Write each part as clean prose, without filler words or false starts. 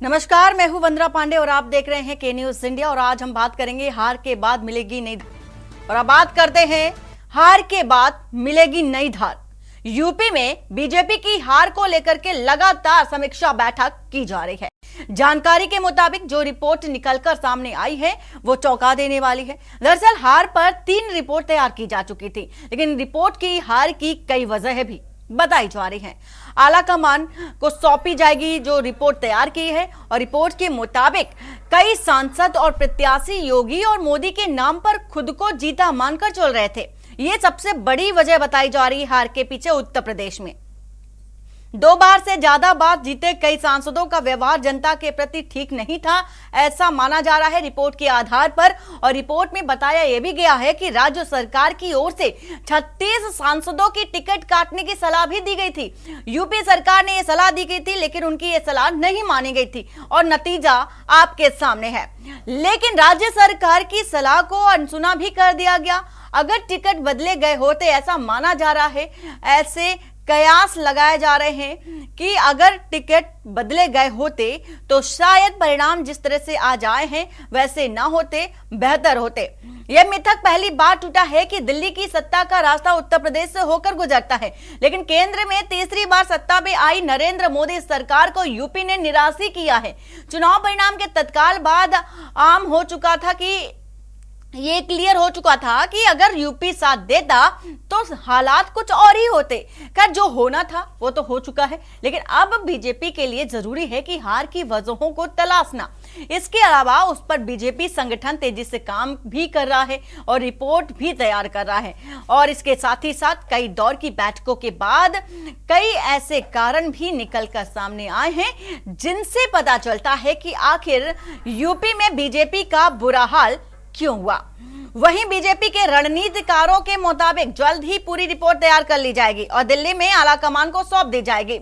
नमस्कार, मैं हूं वंदना पांडे और आप देख रहे हैं के न्यूज इंडिया। और आज हम बात करेंगे हार के बाद मिलेगी नई धार। और अब बात करते हैं हार के बाद मिलेगी नई धार। यूपी में बीजेपी की हार को लेकर के लगातार समीक्षा बैठक की जा रही है। जानकारी के मुताबिक जो रिपोर्ट निकलकर सामने आई है वो चौंका देने वाली है। दरअसल हार पर 3 रिपोर्ट तैयार की जा चुकी थी, लेकिन रिपोर्ट की हार की कई वजह भी बताई जा रही है। आला कमान को सौंपी जाएगी जो रिपोर्ट तैयार की है, और रिपोर्ट के मुताबिक कई सांसद और प्रत्याशी योगी और मोदी के नाम पर खुद को जीता मानकर चल रहे थे। ये सबसे बड़ी वजह बताई जा रही है हार के पीछे। उत्तर प्रदेश में 2 बार से ज्यादा बार जीते कई सांसदों का व्यवहार जनता के प्रति ठीक नहीं था, ऐसा माना जा रहा है रिपोर्ट के आधार पर। और रिपोर्ट में बताया यह भी गया है कि राज्य सरकार की ओर से 36 सांसदों की टिकट काटने की सलाह भी दी गई थी। यूपी सरकार ने यह सलाह दी गई थी, लेकिन उनकी यह सलाह नहीं मानी गई थी और नतीजा आपके सामने है। लेकिन राज्य सरकार की सलाह को अनसुना भी कर दिया गया। अगर टिकट बदले गए होते, ऐसा माना जा रहा है, ऐसे कयास लगाए जा रहे हैं कि अगर टिकट बदले गए होते तो शायद परिणाम जिस तरह से आ जाए हैं वैसे ना होते, बेहतर होते। यह मिथक पहली बार टूटा है कि दिल्ली की सत्ता का रास्ता उत्तर प्रदेश से होकर गुजरता है, लेकिन केंद्र में तीसरी बार सत्ता में आई नरेंद्र मोदी सरकार को यूपी ने निराश ही किया है। चुनाव परिणाम के तत्काल बाद आम हो चुका था कि ये क्लियर हो चुका था कि अगर यूपी साथ देता तो हालात कुछ और ही होते। खैर, जो होना था वो तो हो चुका है, लेकिन अब बीजेपी के लिए जरूरी है कि हार की वजहों को तलाशना। इसके अलावा उस पर बीजेपी संगठन तेजी से काम भी कर रहा है और रिपोर्ट भी तैयार कर रहा है। और इसके साथ ही साथ कई दौर की बैठकों के बाद कई ऐसे कारण भी निकलकर सामने आए हैं जिनसे पता चलता है कि आखिर यूपी में बीजेपी का बुरा हाल क्यों हुआ। वहीं बीजेपी के रणनीतिकारों के मुताबिक जल्द ही पूरी रिपोर्ट तैयार कर ली जाएगी और दिल्ली में आला कमान को सौंप दी जाएगी।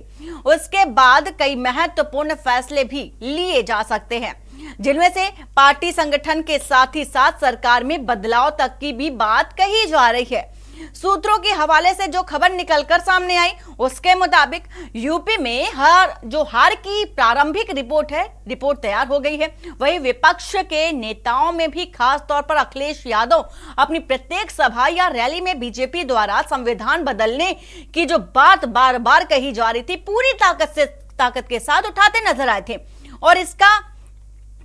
उसके बाद कई महत्वपूर्ण फैसले भी लिए जा सकते हैं, जिनमें से पार्टी संगठन के साथ ही साथ सरकार में बदलाव तक की भी बात कही जा रही है। सूत्रों के हवाले से जो खबर निकलकर सामने आई उसके मुताबिक यूपी में हार की प्रारंभिक रिपोर्ट तैयार हो गई है। वहीं विपक्ष के नेताओं में भी खास तौर पर अखिलेश यादव अपनी प्रत्येक सभा या रैली में बीजेपी द्वारा संविधान बदलने की जो बात बार बार कही जा रही थी पूरी ताकत के साथ उठाते नजर आए थे। और इसका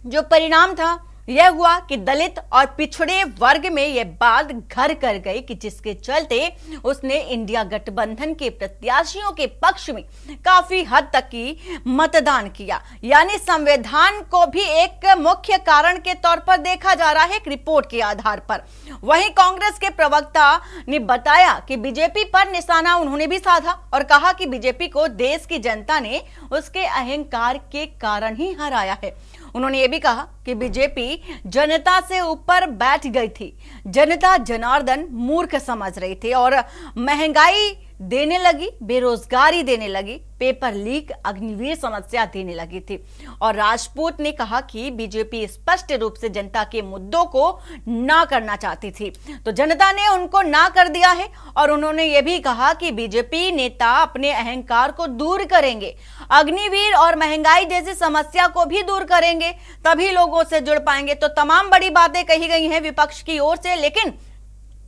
जो परिणाम था यह हुआ कि दलित और पिछड़े वर्ग में यह बात घर कर गई कि जिसके चलते उसने इंडिया गठबंधन के प्रत्याशियों के पक्ष में काफी हद तक की मतदान किया। यानी संविधान को भी एक मुख्य कारण के तौर पर देखा जा रहा है एक रिपोर्ट के आधार पर। वहीं कांग्रेस के प्रवक्ता ने बताया कि बीजेपी पर निशाना उन्होंने भी साधा और कहा कि बीजेपी को देश की जनता ने उसके अहंकार के कारण ही हराया है। उन्होंने ये भी कहा कि बीजेपी जनता से ऊपर बैठ गई थी, जनता जनार्दन मूर्ख समझ रही थी और महंगाई देने लगी, बेरोजगारी देने लगी, पेपर लीक, अग्निवीर समस्या देने लगी थी। और राजपूत ने कहा कि बीजेपी स्पष्ट रूप से जनता के मुद्दों को ना करना चाहती थी, तो जनता ने उनको ना कर दिया है। और उन्होंने ये भी कहा कि बीजेपी नेता अपने अहंकार को दूर करेंगे, अग्निवीर और महंगाई जैसी समस्या को भी दूर करेंगे, तभी लोगों से जुड़ पाएंगे। तो तमाम बड़ी बातें कही गई हैं विपक्ष की ओर से, लेकिन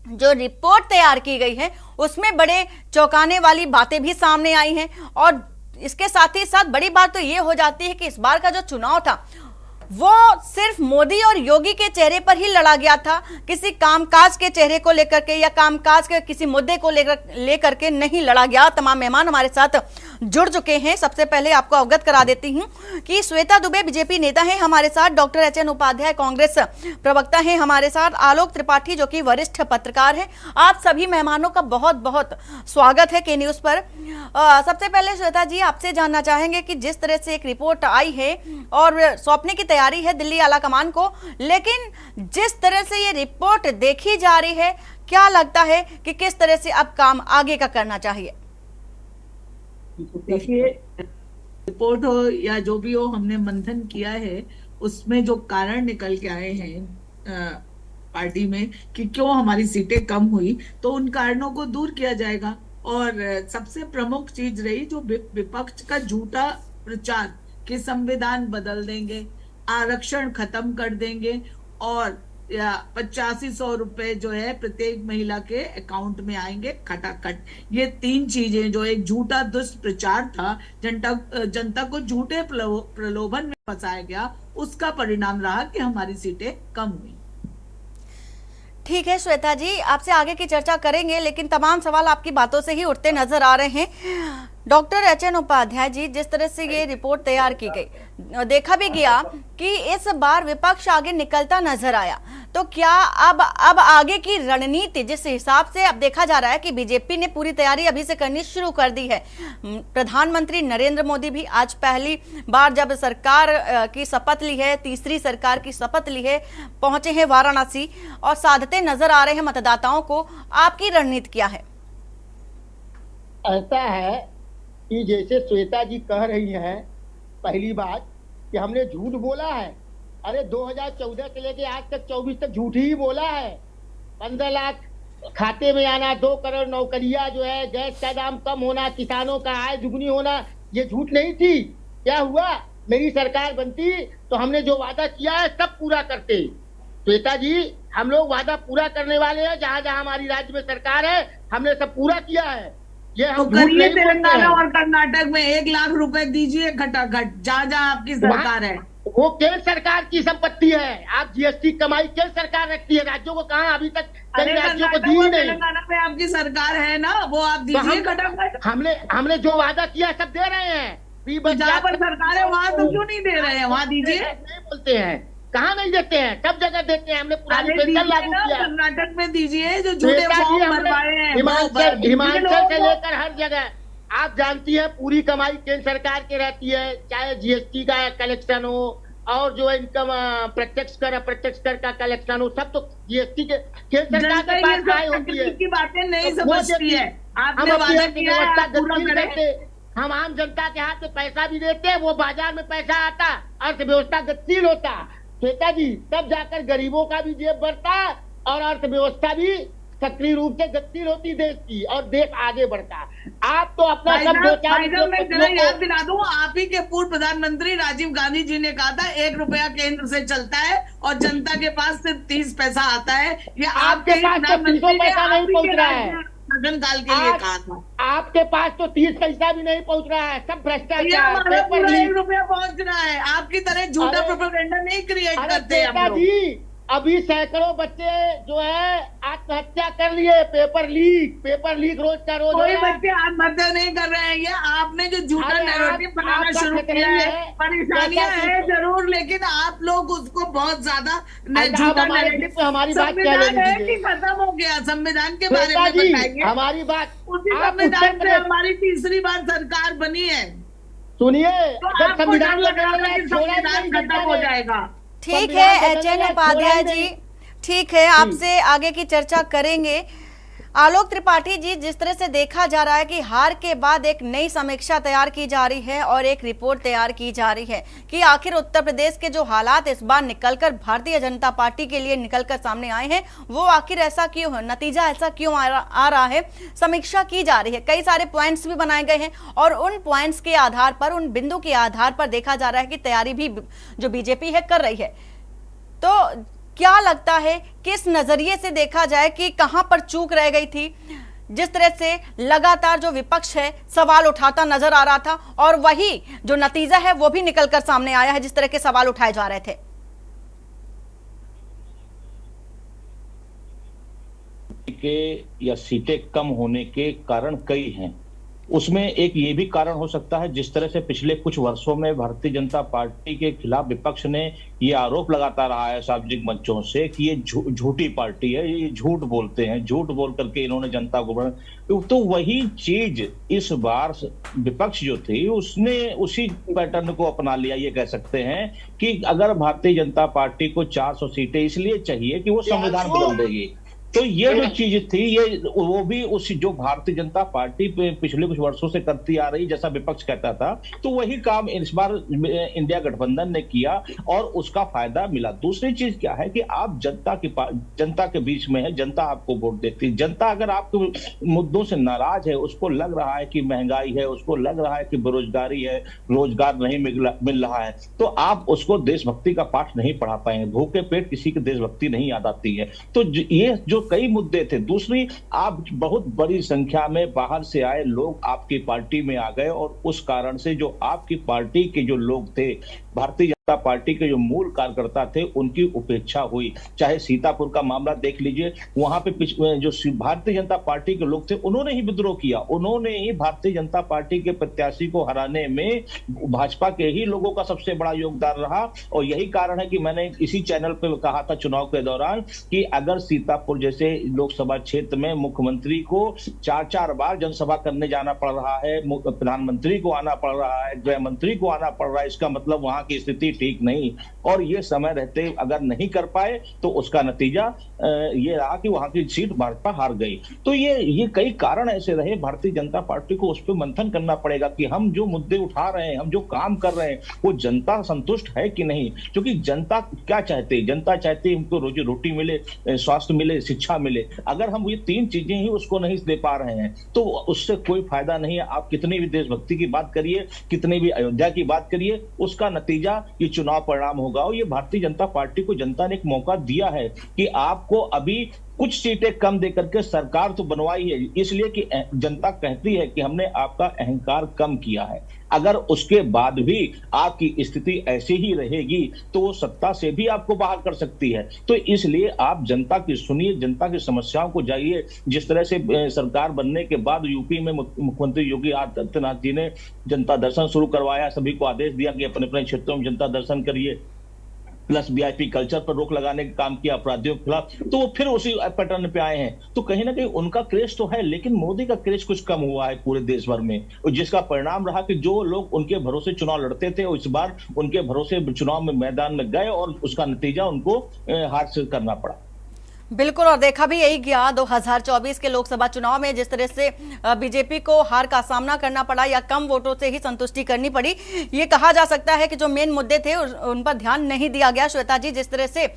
जो रिपोर्ट तैयार की गई है उसमें बड़े चौंकाने वाली बातें भी सामने आई हैं। और इसके साथ ही साथ बड़ी बात तो ये हो जाती है कि इस बार का जो चुनाव था वो सिर्फ मोदी और योगी के चेहरे पर ही लड़ा गया था, किसी कामकाज के चेहरे को लेकर के या कामकाज के किसी मुद्दे को लेकर के नहीं लड़ा गया। तमाम मेहमान हमारे साथ जुड़ चुके हैं। सबसे पहले आपको अवगत करा देती हूं कि श्वेता दुबे बीजेपी नेता हैं हमारे साथ, डॉक्टर एचएन उपाध्याय कांग्रेस प्रवक्ता हैं हमारे साथ, आलोक त्रिपाठी जो कि वरिष्ठ पत्रकार हैं। आप सभी मेहमानों का बहुत बहुत स्वागत है के न्यूज पर। सबसे पहले श्वेता जी आपसे जानना चाहेंगे कि जिस तरह से एक रिपोर्ट आई है और सौंपने की तैयारी है दिल्ली आला कमान को, लेकिन जिस तरह से ये रिपोर्ट देखी जा रही है, क्या लगता है कि किस तरह से अब काम आगे का करना चाहिए? देखिए, रिपोर्ट हो या जो भी हो, हमने मंथन किया है, उसमें जो कारण निकल के आए हैं पार्टी में कि क्यों हमारी सीटें कम हुई, तो उन कारणों को दूर किया जाएगा। और सबसे प्रमुख चीज रही जो विपक्ष का झूठा प्रचार कि संविधान बदल देंगे, आरक्षण खत्म कर देंगे और 8500 रुपए जो है प्रत्येक महिला के अकाउंट में आएंगे खटाखट। ये 3 चीजें जो एक झूठा दुष्प्रचार था, जनता को झूठे प्रलोभन में फंसाया गया, उसका परिणाम रहा कि हमारी सीटें कम हुई। ठीक है श्वेता जी, आपसे आगे की चर्चा करेंगे, लेकिन तमाम सवाल आपकी बातों से ही उठते नजर आ रहे हैं। Doctor H.N.. उपाध्याय जी, जिस तरह से ये रिपोर्ट तैयार की गई, देखा भी गया कि इस बार विपक्ष आगे निकलता नजर आया, तो क्या अब आगे की रणनीति जिस हिसाब से अब देखा जा रहा है कि बीजेपी ने पूरी तैयारी अभी से करनी शुरू कर दी है। प्रधानमंत्री नरेंद्र मोदी भी आज पहली बार जब सरकार की शपथ ली है, तीसरी सरकार की शपथ ली है, पहुंचे हैं वाराणसी और साधते नजर आ रहे हैं मतदाताओं को। आपकी रणनीति क्या है? ऐसा है कि जैसे श्वेता जी कह रही हैं, पहली बात कि हमने झूठ बोला है। अरे 2014 से लेके आज तक 24 तक झूठ ही बोला है। 15 लाख खाते में आना, 2 करोड़ नौकरियां जो है, गैस का दाम कम होना, किसानों का आय दुगनी होना, ये झूठ नहीं थी। क्या हुआ? मेरी सरकार बनती तो हमने जो वादा किया है सब पूरा करते। श्वेता जी, हम लोग वादा पूरा करने वाले हैं। जहां जहां हमारी राज्य में सरकार है हमने सब पूरा किया है। ये हम करिए तेलंगाना और कर्नाटक में 1 लाख रुपए दीजिए खटाखट, जहां जहां आपकी सरकार है। वो केंद्र सरकार की संपत्ति है। आप जीएसटी कमाई केंद्र सरकार रखती है, राज्यों को कहाँ अभी तक कई राज्यों को दी नहीं। तेलंगाना में आपकी सरकार है ना, वो आप दीजिए खटाखट। हमने जो वादा किया सब दे रहे हैं। जहाँ पर सरकार है वहाँ तो क्यों नहीं दे रहे हैं? वहाँ दीजिए। नहीं बोलते हैं, कहाँ नहीं देते हैं, सब जगह देते हैं। हमने पुरानी पेंशन लागू किया। कर्नाटक में दीजिए, जो झूठे फॉर्म भरवाए हैं हिमाचल से लेकर हर जगह। आप जानती हैं पूरी कमाई केंद्र सरकार की रहती है, चाहे जीएसटी का कलेक्शन हो और जो इनकम प्रत्यक्ष कर अप्रत्यक्ष कर का कलेक्शन हो, सब तो जीएसटी के केंद्र सरकार के पास आय होती है। की बातें नहीं समझती है। आपने वादा किया है, पूरा करें। हम आम जनता के हाथ में पैसा भी देते हैं, वो बाजार में पैसा आता, अर्थव्यवस्था गतिशील होता। श्वेता जी, तब जाकर गरीबों का भी जेब बढ़ता और अर्थव्यवस्था भी सक्रिय रूप से गतिशील होती देश की, और देश आगे बढ़ता। आप तो अपना सब याद दिला दूं, आप ही के पूर्व प्रधानमंत्री राजीव गांधी जी ने कहा था 1 रुपया केंद्र से चलता है और जनता के पास सिर्फ 30 पैसा आता है। ये आपके पास तो 30 पैसा नहीं पहुंच रहा है। शासन काल के लिए कहा था। आपके पास तो 30 पैसा भी नहीं पहुंच रहा है, सब भ्रष्टाचार। 1 रुपया पहुंच रहा है। आपकी तरह झूठा प्रोपेगेंडा नहीं क्रिएट करते हम लोग। अभी सैकड़ों बच्चे जो है आत्महत्या कर लिए। पेपर लीक रोज का रोज। कोई बच्चे आत्महत्या नहीं कर रहे हैं। ये आपने जो झूठा नैरेटिव बनाना शुरू किया है, परेशानियां है जरूर, लेकिन आप लोग उसको बहुत ज्यादा झूठा नैरेटिव। हमारी बात संविधान है कि खत्म हो गया? संविधान के बारे में बताइए। हमारी बात, उसी संविधान से हमारी तीसरी बार सरकार बनी है। सुनिए, जब संविधान संविधान खत्म हो जाएगा। ठीक है एच.एन. उपाध्याय जी, ठीक है, आपसे आगे की चर्चा करेंगे। आलोक त्रिपाठी जी, जिस तरह से देखा जा रहा है कि हार के बाद एक नई समीक्षा तैयार की जा रही है और एक रिपोर्ट तैयार की जा रही है कि आखिर उत्तर प्रदेश के जो हालात इस बार निकलकर भारतीय जनता पार्टी के लिए निकलकर सामने आए हैं, वो आखिर ऐसा क्यों है, नतीजा ऐसा क्यों आ रहा है। समीक्षा की जा रही है, कई सारे पॉइंट्स भी बनाए गए हैं और उन पॉइंट्स के आधार पर, उन बिंदु के आधार पर देखा जा रहा है कि तैयारी भी जो बीजेपी है कर रही है। तो क्या लगता है, किस नजरिए से देखा जाए कि कहां पर चूक रह गई थी? जिस तरह से लगातार जो विपक्ष है सवाल उठाता नजर आ रहा था और वही जो नतीजा है वो भी निकलकर सामने आया है, जिस तरह के सवाल उठाए जा रहे थे। के या सीटें कम होने के कारण कई हैं। उसमें एक ये भी कारण हो सकता है, जिस तरह से पिछले कुछ वर्षों में भारतीय जनता पार्टी के खिलाफ विपक्ष ने ये आरोप लगाता रहा है सार्वजनिक मंचों से कि ये झूठी पार्टी है, ये झूठ बोलते हैं, झूठ बोल करके इन्होंने जनता को तो वही चीज इस बार विपक्ष जो थी उसने उसी पैटर्न को अपना लिया। ये कह सकते हैं कि अगर भारतीय जनता पार्टी को 400 सीटें इसलिए चाहिए कि वो संविधान बदल देगी, तो ये जो चीज थी, ये वो भी उस जो भारतीय जनता पार्टी पिछले कुछ वर्षों से करती आ रही, जैसा विपक्ष कहता था, तो वही काम इस बार इंडिया गठबंधन ने किया और उसका फायदा मिला। दूसरी चीज क्या है कि आप जनता के बीच में है, जनता आपको वोट देती है। जनता अगर आपके मुद्दों से नाराज है, उसको लग रहा है कि महंगाई है, उसको लग रहा है कि बेरोजगारी है, रोजगार नहीं मिल रहा है, तो आप उसको देशभक्ति का पाठ नहीं पढ़ा पाएंगे। भूखे पेट किसी की देशभक्ति नहीं याद आती है। तो ये जो कई मुद्दे थे। दूसरी, आप बहुत बड़ी संख्या में बाहर से आए लोग आपकी पार्टी में आ गए और उस कारण से जो आपकी पार्टी के जो लोग थे, भारतीय जनता पार्टी के जो मूल कार्यकर्ता थे, उनकी उपेक्षा हुई। चाहे सीतापुर का मामला देख लीजिए, वहां पे जो भारतीय जनता पार्टी के लोग थे उन्होंने ही विद्रोह किया, उन्होंने ही भारतीय जनता पार्टी के प्रत्याशी को हराने में भाजपा के ही लोगों का सबसे बड़ा योगदान रहा। और यही कारण है कि मैंने इसी चैनल पे कहा था चुनाव के दौरान कि अगर सीतापुर जैसे लोकसभा क्षेत्र में मुख्यमंत्री को 4-4 बार जनसभा करने जाना पड़ रहा है, प्रधानमंत्री को आना पड़ रहा है, गृह मंत्री को आना पड़ रहा है, इसका मतलब वहां की स्थिति ठीक नहीं। और ये समय रहते अगर नहीं कर पाए तो उसका नतीजा ये रहा कि वहां की सीट भाजपा हार गई। तो ये कई कारण ऐसे रहे। भारतीय जनता पार्टी को उस पर मंथन करना पड़ेगा कि हम जो मुद्दे उठा रहे हैं, हम जो काम कर रहे हैं, वो जनता संतुष्ट है कि नहीं। क्योंकि जनता क्या चाहती है? जनता चाहती है उनको रोजी रोटी मिले, स्वास्थ्य मिले, शिक्षा मिले। अगर हम ये 3 चीजें ही उसको नहीं दे पा रहे हैं तो उससे कोई फायदा नहीं है। आप कितनी भी देशभक्ति की बात करिए, कितनी भी अयोध्या की बात करिए, उसका नतीजा ये चुनाव परिणाम होगा। और ये भारतीय जनता पार्टी को जनता ने एक मौका दिया है कि आपको अभी कुछ सीटें कम देकर के सरकार तो बनवाई है, इसलिए कि जनता कहती है कि हमने आपका अहंकार कम किया है। अगर उसके बाद भी आपकी स्थिति ऐसी ही रहेगी तो वो सत्ता से भी आपको बाहर कर सकती है। तो इसलिए आप जनता की सुनिए, जनता की समस्याओं को जाइए। जिस तरह से सरकार बनने के बाद यूपी में मुख्यमंत्री योगी आदित्यनाथ जी ने जनता दर्शन शुरू करवाया, सभी को आदेश दिया कि अपने अपने क्षेत्रों में जनता दर्शन करिए, प्लस वीआईपी कल्चर पर रोक लगाने का काम किया अपराधियों के खिलाफ, तो वो फिर उसी पैटर्न पे आए हैं। तो कहीं ना कहीं उनका क्रेज तो है, लेकिन मोदी का क्रेज कुछ कम हुआ है पूरे देश भर में, और जिसका परिणाम रहा कि जो लोग उनके भरोसे चुनाव लड़ते थे और इस बार उनके भरोसे चुनाव में मैदान में गए और उसका नतीजा उनको हार से करना पड़ा। बिल्कुल, और देखा भी यही गया 2024 के लोकसभा चुनाव में जिस तरह से बीजेपी को हार का सामना करना पड़ा या कम वोटों से ही संतुष्टि करनी पड़ी। ये कहा जा सकता है कि जो मेन मुद्दे थे उन पर ध्यान नहीं दिया गया। श्वेता जी, जिस तरह से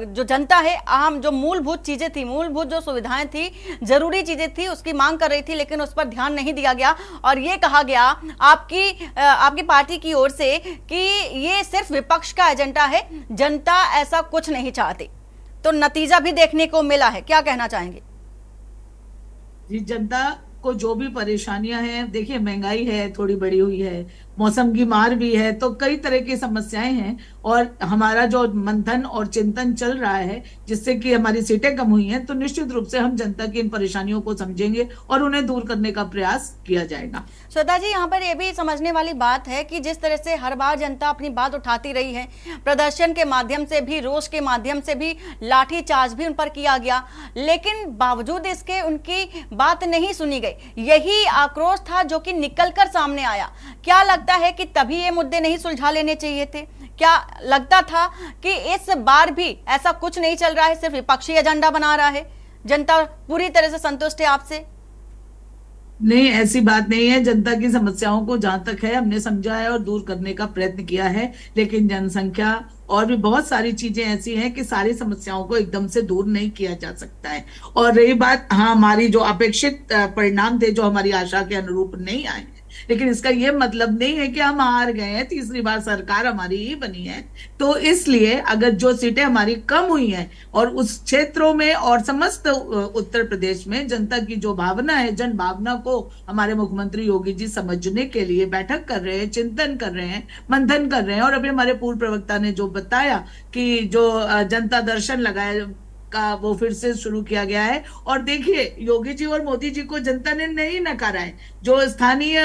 जो जनता है आम जो मूलभूत चीजें थी, मूलभूत जो सुविधाएं थी, जरूरी चीजें थी, उसकी मांग कर रही थी, लेकिन उस पर ध्यान नहीं दिया गया। और ये कहा गया आपकी पार्टी की ओर से कि ये सिर्फ विपक्ष का एजेंडा है, जनता ऐसा कुछ नहीं चाहती। तो नतीजा भी देखने को मिला है, क्या कहना चाहेंगे? जी, जनता को जो भी परेशानियां हैं, देखिए महंगाई है, थोड़ी बढ़ी हुई है, मौसम की मार भी है, तो कई तरह की समस्याएं हैं। और हमारा जो मंथन और चिंतन चल रहा है जिससे कि हमारी सीटें कम हुई हैं, तो निश्चित रूप से हम जनता की इन परेशानियों को समझेंगे और उन्हें दूर करने का प्रयास किया जाएगा। श्वेता जी, यहाँ पर यह भी समझने वाली बात है कि जिस तरह से हर बार जनता अपनी बात उठाती रही है, प्रदर्शन के माध्यम से भी, रोष के माध्यम से भी, लाठी चार्ज भी उन पर किया गया, लेकिन बावजूद इसके उनकी बात नहीं सुनी गई। यही आक्रोश था जो कि निकल कर सामने आया। क्या लगता है कि तभी ये मुद्दे नहीं सुलझा लेने चाहिए थे? क्या लगता था कि इस बार भी ऐसा कुछ नहीं चल रहा है, सिर्फ विपक्षी एजेंडा बना रहा है, जनता पूरी तरह से संतुष्ट है आपसे? नहीं, ऐसी बात नहीं है। जनता की समस्याओं को जहां तक है हमने समझा है और दूर करने का प्रयत्न किया है, लेकिन जनसंख्या और भी बहुत सारी चीजें ऐसी हैं कि सारी समस्याओं को एकदम से दूर नहीं किया जा सकता है। और रही बात, हाँ, हमारी जो अपेक्षित परिणाम थे जो हमारी आशा के अनुरूप नहीं आए, लेकिन इसका ये मतलब नहीं है कि हम हार गए हैं। तीसरी बार सरकार हमारी ही बनी है, तो इसलिए अगर जो सीटें हमारी कम हुई हैं और उस क्षेत्रों में और समस्त उत्तर प्रदेश में जनता की जो भावना है, जन भावना को हमारे मुख्यमंत्री योगी जी समझने के लिए बैठक कर रहे हैं, चिंतन कर रहे हैं, मंथन कर रहे हैं। और अभी हमारे पूर्व प्रवक्ता ने जो बताया कि जो जनता दर्शन लगाया का वो फिर से शुरू किया गया है। और देखिए, योगी जी और मोदी जी को जनता ने नहीं नकारा है। जो स्थानीय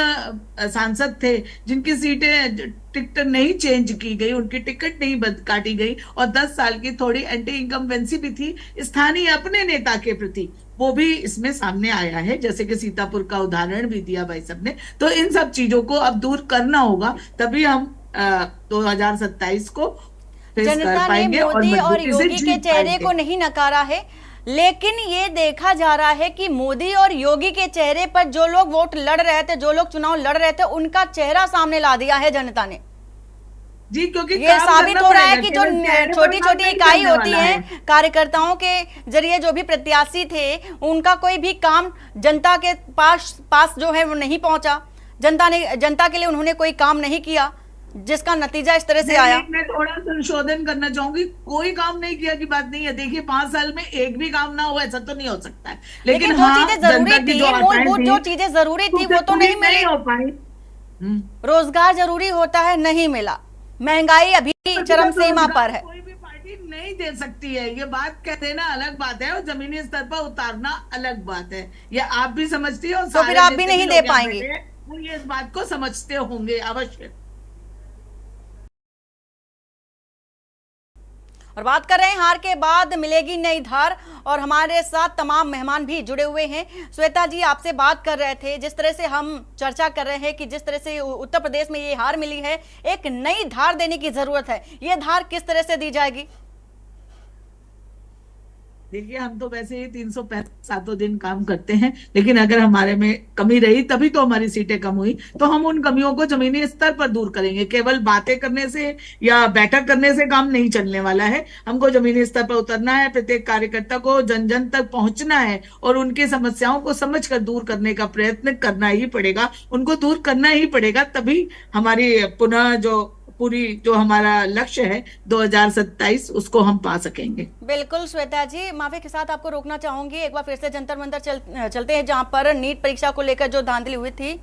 सांसद थे जिनकी सीटें टिकट नहीं चेंज की गई, उनकी टिकट नहीं काटी गई और 10 साल की थोड़ी एंटी इनकम्बेंसी भी थी स्थानीय अपने नेता के प्रति, वो भी इसमें सामने आया है, जैसे कि सीतापुर का उदाहरण भी दिया भाई साहब ने। तो इन सब चीजों को अब दूर करना होगा, तभी हम 2027 को जनता ने मोदी और योगी के चेहरे को नहीं नकारा है, लेकिन ये देखा जा रहा है कि मोदी और योगी के चेहरे पर जो लोग वोट लड़ रहे थे, जो लोग चुनाव लड़ रहे थे, उनका चेहरा सामने ला दिया है जनता ने जी, क्योंकि ये साबित हो रहा है कि जो छोटी छोटी इकाई होती है कार्यकर्ताओं के जरिए जो भी प्रत्याशी थे, उनका कोई भी काम जनता के पास जो है वो नहीं पहुंचा। जनता के लिए उन्होंने कोई काम नहीं किया, जिसका नतीजा इस तरह से आया। मैं थोड़ा संशोधन करना चाहूंगी, कोई काम नहीं किया की बात नहीं है। देखिए 5 साल में एक भी काम ना हुआ, ऐसा तो नहीं हो सकता है। लेकिन जो चीजें जरूरी थी, मूलभूत जो चीजें जरूरी थी वो तो नहीं मिली। हो पाई। रोजगार जरूरी होता है, नहीं मिला। महंगाई अभी चरम सीमा पर है। कोई भी पार्टी नहीं दे सकती है, ये बात कह देना अलग बात है और जमीनी स्तर पर उतारना अलग बात है। ये आप भी समझती हो, तो फिर आप भी नहीं दे पाएंगे। वो ये इस बात को समझते होंगे अवश्य। और बात कर रहे हैं हार के बाद मिलेगी नई धार, और हमारे साथ तमाम मेहमान भी जुड़े हुए हैं। श्वेता जी, आपसे बात कर रहे थे, जिस तरह से हम चर्चा कर रहे हैं कि जिस तरह से उत्तर प्रदेश में ये हार मिली है, एक नई धार देने की जरूरत है। ये धार किस तरह से दी जाएगी? देखिए, हम तो वैसे ही 365 दिन काम करते हैं, लेकिन अगर हमारे में कमी रही तभी तो हमारी सीटें कम हुई, तो हम उन कमियों को जमीनी स्तर पर दूर करेंगे। केवल बातें करने से या बैठक करने से काम नहीं चलने वाला है। हमको जमीनी स्तर पर उतरना है, प्रत्येक कार्यकर्ता को जन जन तक पहुंचना है और उनकी समस्याओं को समझकर दूर करने का प्रयत्न करना ही पड़ेगा, उनको दूर करना ही पड़ेगा। तभी हमारी पुनः जो हमारा लक्ष्य है 2027, उसको हम पा सकेंगे। बिल्कुल श्वेता जी, माफी के साथ आपको रोकना चाहूंगी। एक बार फिर से जंतर मंतर चलते हैं, जहां पर नीट परीक्षा को लेकर जो धांधली हुई थी,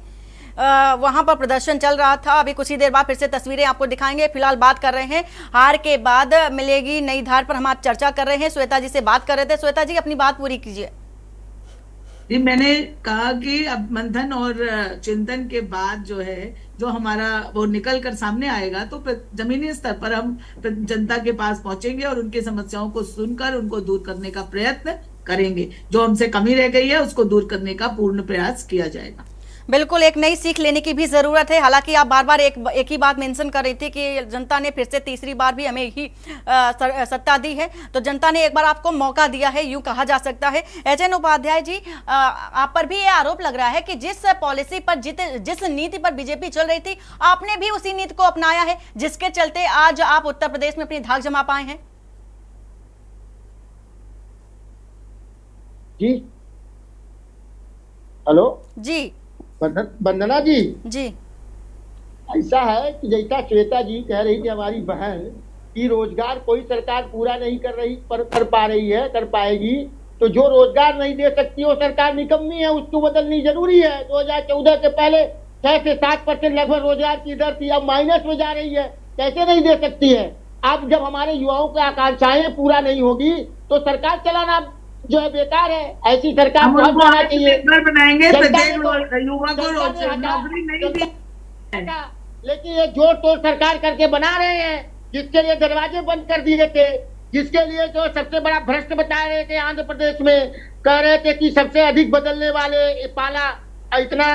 वहां पर प्रदर्शन चल रहा था। अभी कुछ ही देर बाद फिर से तस्वीरें आपको दिखाएंगे। फिलहाल बात कर रहे हैं हार के बाद मिलेगी नई धार पर, हम आज चर्चा कर रहे हैं। श्वेता जी से बात कर रहे थे। श्वेता जी, अपनी बात पूरी कीजिए। जी, मैंने कहा कि अब मंथन और चिंतन के बाद जो हमारा वो निकल कर सामने आएगा, तो जमीनी स्तर पर हम जनता के पास पहुंचेंगे और उनकी समस्याओं को सुनकर उनको दूर करने का प्रयत्न करेंगे। जो हमसे कमी रह गई है उसको दूर करने का पूर्ण प्रयास किया जाएगा। बिल्कुल, एक नई सीख लेने की भी जरूरत है। हालांकि आप बार बार एक ही बात मेंशन कर रही थी कि जनता ने फिर से तीसरी बार भी हमें ही सत्ता दी है, तो जनता ने एक बार आपको मौका दिया है, यूं कहा जा सकता है। एचएन उपाध्याय जी, आप पर भी ये आरोप लग रहा है कि जिस पॉलिसी पर, जिस नीति पर बीजेपी चल रही थी, आपने भी उसी नीति को अपनाया है, जिसके चलते आज आप उत्तर प्रदेश में अपनी धाक जमा पाए हैं। जी, हेलो जी, वंदना जी। जी, ऐसा है कि जैसा श्वेता जी कह रही थी हमारी बहन, कि रोजगार कोई सरकार पूरा नहीं कर पा रही है, कर पाएगी, तो जो रोजगार नहीं दे सकती वो सरकार निकम्मी है, उसको बदलनी जरूरी है। 2014 से पहले 6 से 7% लगभग रोजगार की दर थी, अब माइनस में जा रही है। कैसे नहीं दे सकती है? अब जब हमारे युवाओं की आकांक्षाएं पूरा नहीं होगी तो सरकार चलाना जो है बेकार है। ऐसी सरकार बनाना चाहिए, बनाएंगे, युवा को नौकरी नहीं दी, लेकिन ये जोड़ तोड़ सरकार करके बना रहे हैं, जिसके लिए दरवाजे बंद कर दिए थे, जिसके लिए जो सबसे बड़ा भ्रष्ट बता रहे थे आंध्र प्रदेश में, कह रहे थे कि सबसे अधिक बदलने वाले पाला, इतना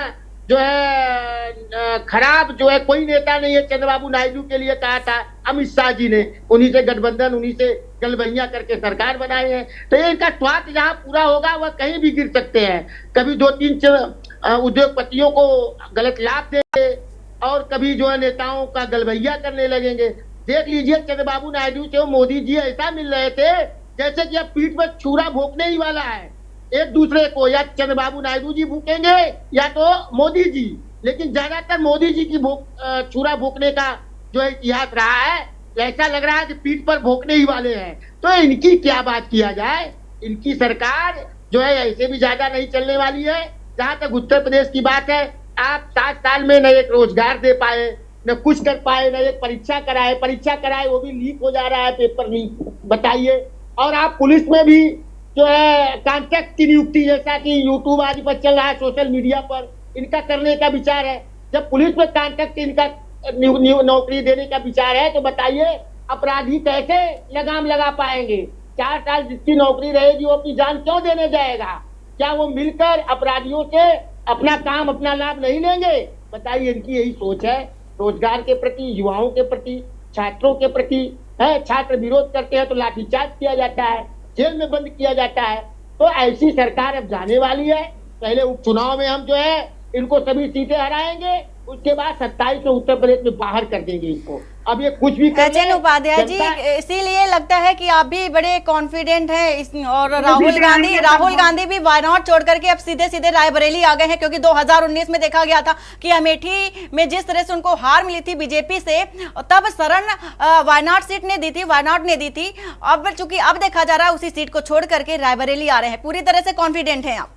जो है खराब जो है कोई नेता नहीं है। चंद्रबाबू नायडू के लिए कहा था अमित शाह जी ने, उन्हीं से गठबंधन, उन्हीं से गलबैया करके सरकार बनाई है। तो ये इनका स्वार्थ जहां पूरा होगा वह कहीं भी गिर सकते हैं। कभी 2-3 उद्योगपतियों को गलत लाभ देंगे और कभी जो है नेताओं का गलबैया करने लगेंगे। देख लीजिए, चंद्रबाबू नायडू से मोदी जी ऐसा मिल रहे थे जैसे कि अब पीठ पर छुरा भोंकने ही वाला है एक दूसरे को, या चंद्रबाबू नायडू जी भूकेंगे या तो मोदी जी, लेकिन ज्यादातर मोदी जी की छुरा भोंकने का जो इतिहास रहा है। ऐसा लग रहा है कि पीठ पर भोंकने ही वाले हैं। तो इनकी क्या बात किया जाए, इनकी सरकार जो है ऐसे भी ज्यादा नहीं चलने वाली है। जहां तक उत्तर प्रदेश की बात है, आप 7 साल में न एक रोजगार दे पाए, न कुछ कर पाए, न एक परीक्षा कराए वो भी लीक हो जा रहा है, पेपर लीक, बताइए। और आप पुलिस में भी जो है कॉन्ट्रैक्ट की नियुक्ति, जैसा कि यूट्यूब आदि पर चल रहा है, सोशल मीडिया पर, इनका करने का विचार है। जब पुलिस में कॉन्ट्रैक्ट इनका नौकरी देने का विचार है, तो बताइए अपराधी कैसे लगाम लगा पाएंगे? 4 साल जिसकी नौकरी रहेगी वो अपनी जान क्यों देने जाएगा? क्या वो मिलकर अपराधियों से अपना काम, अपना लाभ नहीं लेंगे? बताइए, इनकी यही सोच है रोजगार के प्रति, युवाओं के प्रति, छात्रों के प्रति है। छात्र विरोध करते हैं तो लाठीचार्ज किया जाता है, जेल में बंद किया जाता है। तो ऐसी सरकार अब जाने वाली है। पहले उपचुनाव में हम जो है इनको सभी सीटें हराएंगे, उसके बाद 27 में उत्तर प्रदेश में बाहर कर देंगे इनको। अब ये कुछ भी कर एचएन उपाध्याय जी, इसीलिए लगता है कि आप भी बड़े कॉन्फिडेंट हैं और राहुल गांधी भी वायनाड छोड़ करके अब सीधे सीधे रायबरेली आ गए हैं, क्योंकि 2019 में देखा गया था कि अमेठी में जिस तरह से उनको हार मिली थी बीजेपी से, तब शरण वायनाड ने दी थी। अब चूंकि अब देखा जा रहा है उसी सीट को छोड़ करके रायबरेली आ रहे हैं, पूरी तरह से कॉन्फिडेंट हैं आप?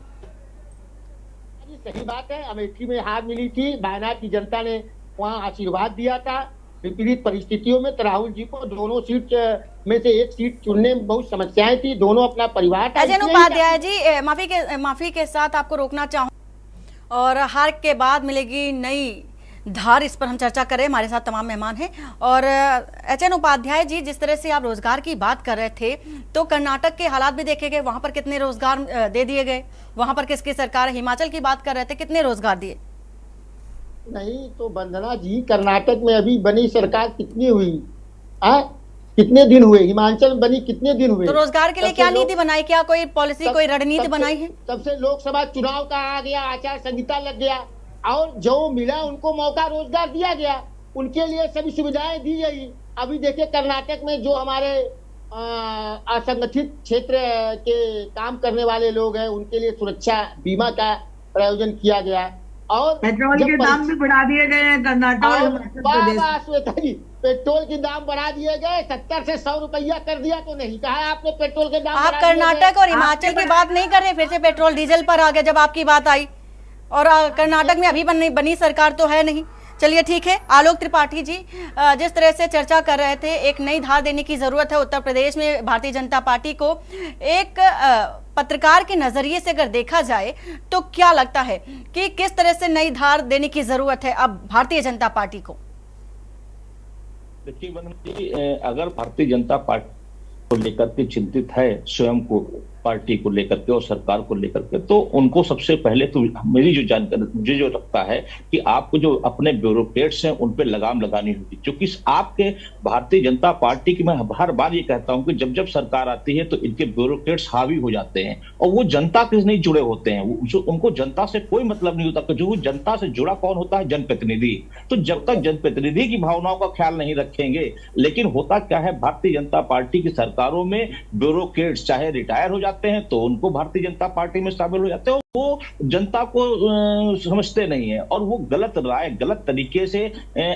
सही बात है, अमेठी में हार मिली थी, वायनाड की जनता ने वहां आशीर्वाद दिया था। विपरीत परिस्थितियों में तो राहुल जी को दोनों सीट में से एक सीट चुनने में बहुत समस्याएं थी, दोनों अपना परिवार। एचएन उपाध्याय जी, माफी के साथ आपको रोकना चाहूँ, और हार के बाद मिलेगी नई धार, इस पर हम चर्चा करें। हमारे साथ तमाम मेहमान हैं। और एचएन उपाध्याय जी, जिस तरह से आप रोजगार की बात कर रहे थे, तो कर्नाटक के हालात भी देखे गए, वहां पर कितने रोजगार दे दिए गए, वहां पर किसकी सरकार है? हिमाचल की बात कर रहे थे, कितने रोजगार दिए? नहीं तो वंदना जी, कर्नाटक में अभी बनी सरकार कितनी हुई? कितने दिन हुए? हिमाचल में बनी कितने दिन हुए? तो रोजगार के लिए क्या नीति बनाई, क्या कोई पॉलिसी, कोई रणनीति बनाई है? तब से लोकसभा चुनाव का आ गया, आचार संहिता लग गया, और जो मिला उनको मौका रोजगार दिया गया, उनके लिए सभी सुविधाएं दी गई। अभी देखिए कर्नाटक में जो हमारे असंगठित क्षेत्र के काम करने वाले लोग हैं, उनके लिए सुरक्षा बीमा का प्रायोजन किया गया, और पेट्रोल के दाम भी बढ़ा दिए गए हैं कर्नाटक और हिमाचल प्रदेश। श्वेता जी, पेट्रोल के दाम बढ़ा दिए गए, 70 से 100 रुपया कर दिया। तो नहीं कहा आपने पेट्रोल के दाम? आप कर्नाटक और हिमाचल की बात नहीं कर रहे, फिर से पेट्रोल डीजल पर आ गया जब आपकी बात आई, और कर्नाटक में अभी बनी सरकार तो है नहीं। चलिए ठीक है। आलोक त्रिपाठी जी, जिस तरह से चर्चा कर रहे थे, एक नई धार देने की जरूरत है उत्तर प्रदेश में भारतीय जनता पार्टी को। एक पत्रकार के नजरिए से अगर देखा जाए तो क्या लगता है कि किस तरह से नई धार देने की जरूरत है अब भारतीय जनता पार्टी को? देखिए वंदना जी, अगर भारतीय जनता पार्टी को लेकर के चिंतित है, स्वयं को, पार्टी को लेकर के और सरकार को लेकर के, तो उनको सबसे पहले तो मेरी जो जानकारी, मुझे जो लगता है कि आपको जो अपने ब्यूरोक्रेट्स हैं उन पे लगाम लगानी होगी, क्योंकि आपके भारतीय जनता पार्टी की, मैं हर बार ये कहता हूं कि जब जब सरकार आती है तो इनके ब्यूरोक्रेट्स हावी हो जाते हैं और वो जनता के नहीं जुड़े होते हैं, उनको जनता से कोई मतलब नहीं होता। जो जनता से जुड़ा कौन होता है? जनप्रतिनिधि। तो जब तक जनप्रतिनिधि की भावनाओं का ख्याल नहीं रखेंगे, लेकिन होता क्या है, भारतीय जनता पार्टी की सरकारों में ब्यूरोक्रेट्स चाहे रिटायर हो जाते हैं तो उनको भारतीय जनता पार्टी में शामिल हो जाते हैं, वो जनता को समझते नहीं है और वो गलत राय, गलत तरीके से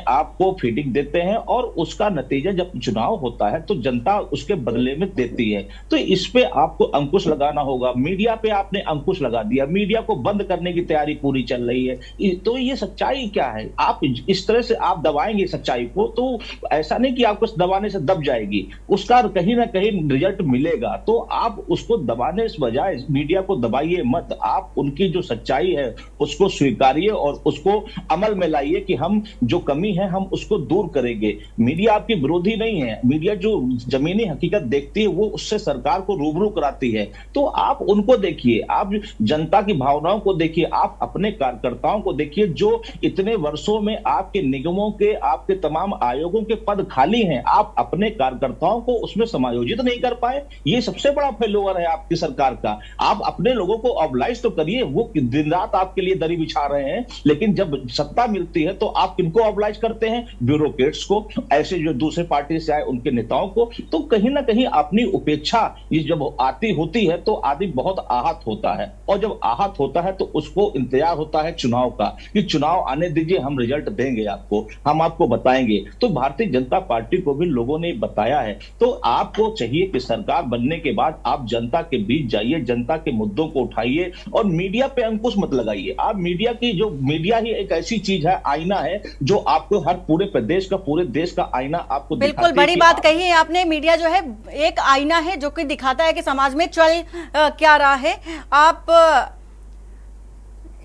आपको फीडिंग देते हैं, और उसका नतीजा जब चुनाव होता है तो जनता उसके बदले में देती है। तो इस पे आपको अंकुश लगाना होगा। मीडिया पे आपने अंकुश लगा दिया, मीडिया को बंद करने की तैयारी पूरी चल रही है। तो ये सच्चाई क्या है? आप इस तरह से आप दबाएंगे सच्चाई को, तो ऐसा नहीं कि आपको दबाने से दब जाएगी, उसका कहीं ना कहीं रिजल्ट मिलेगा। तो आप उसको दबाने से बजाय मीडिया को दबाइए मत, आप उनकी जो सच्चाई है उसको स्वीकारिए और उसको अमल में लाइए कि हम जो कमी है हम उसको दूर करेंगे। मीडिया आपकी विरोधी नहीं है, मीडिया जो जमीनी हकीकत देखती है वो उससे सरकार को रूबरू कराती है। तो आप उनको देखिए, आप जनता की भावनाओं को देखिए, आप अपने कार्यकर्ताओं को देखिए जो इतने वर्षों में आपके निगमों के, आपके तमाम आयोगों के पद खाली हैं, आप अपने कार्यकर्ताओं को उसमें समायोजित नहीं कर पाए। ये सबसे बड़ा फेल्योर है आपकी सरकार का। आप अपने लोगों को ऑब्लाइज तो करिए, वो दिन रात आपके लिए दरी बिछा रहे हैं, लेकिन जब सत्ता मिलती है तो आप किनको ऑब्लाइज करते हैं? ब्यूरोक्रेट्स को, ऐसे जो दूसरे पार्टी से आए उनके नेताओं को। तो कहीं ना कहीं अपनी उपेक्षा ये जब आती होती है तो आदमी बहुत आहत होता है, और जब आहत होता है तो उसको इंतजार होता है चुनाव का कि चुनाव आने दीजिए, हम रिजल्ट देंगे आपको, हम आपको बताएंगे। तो भारतीय जनता पार्टी को भी लोगों ने बताया है। तो आपको चाहिए कि सरकार बनने के बाद आप जनता के बीच जाइए, जनता के मुद्दों को उठाइए और मीडिया पे अंकुश मत लगाइए। आप मीडिया ही एक ऐसी चीज है, आईना है, जो आपको हर पूरे प्रदेश का, पूरे देश का आईना आपको बिल्कुल बड़ी बात कही है आपने। मीडिया जो है एक आईना है जो कि दिखाता है कि समाज में चल क्या रहा है। आप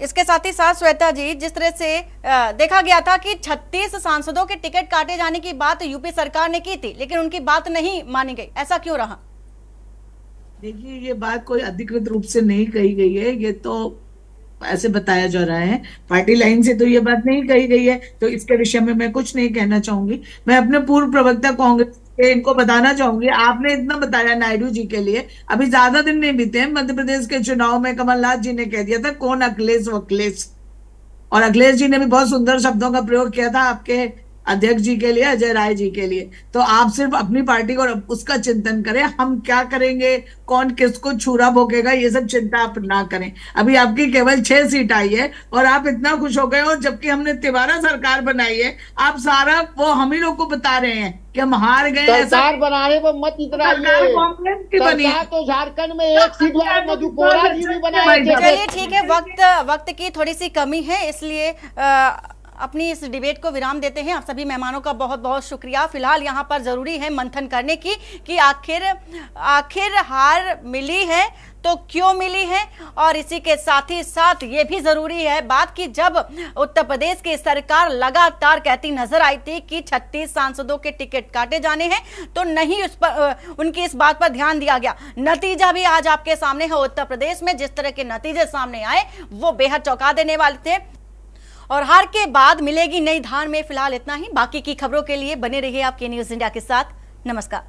इसके साथ ही साथ श्वेता जी, जिस तरह से देखा गया था कि 36 सांसदों के टिकट काटे जाने की बात यूपी सरकार ने की थी, लेकिन उनकी बात नहीं मानी गई, ऐसा क्यों रहा? देखिए, ये बात कोई अधिकृत रूप से नहीं कही गई है, ये तो ऐसे बताया जा रहा है, पार्टी लाइन से तो ये बात नहीं कही गई है, तो इसके विषय में मैं कुछ नहीं कहना चाहूंगी। मैं अपने पूर्व प्रवक्ता कांग्रेस इनको बताना चाहूंगी, आपने इतना बताया नायडू जी के लिए, अभी ज्यादा दिन नहीं बीते हैं, मध्य प्रदेश के चुनाव में कमलनाथ जी ने कह दिया था कौन अखिलेश वखिलेश, और अखिलेश जी ने भी बहुत सुंदर शब्दों का प्रयोग किया था आपके अध्यक्ष जी के लिए, अजय राय जी के लिए। तो आप सिर्फ अपनी पार्टी को उसका चिंतन करें, हम क्या करेंगे, कौन किसको छुरा भोंकेगा, ये सब चिंता आप ना करें। अभी आपकी केवल 6 सीट आई है और आप इतना खुश हो गए, और जबकि हमने तिबारा सरकार बनाई है, आप सारा वो हम ही लोग को बता रहे हैं कि हम हार गए। सरकार बनाने पर मत इतराइए, कांग्रेस की बनी सरकार तो झारखंड में एक सीट वाले मधुकोरा जी भी बनाए थे। चलिए ठीक है, वक्त की थोड़ी सी कमी है, इसलिए अपनी इस डिबेट को विराम देते हैं। आप सभी मेहमानों का बहुत बहुत शुक्रिया। फिलहाल यहाँ पर जरूरी है मंथन करने की कि आखिर हार मिली है तो क्यों मिली है, और इसी के साथ ही साथ ये भी जरूरी है बात कि जब उत्तर प्रदेश की सरकार लगातार कहती नजर आई थी कि 36 सांसदों के टिकट काटे जाने हैं, तो नहीं उस पर उनकी इस बात पर ध्यान दिया गया। नतीजा भी आज आपके सामने है। उत्तर प्रदेश में जिस तरह के नतीजे सामने आए वो बेहद चौंका देने वाले थे, और हार के बाद मिलेगी नई धार में फिलहाल इतना ही। बाकी की खबरों के लिए बने रहिए आप के न्यूज़ इंडिया के साथ। नमस्कार।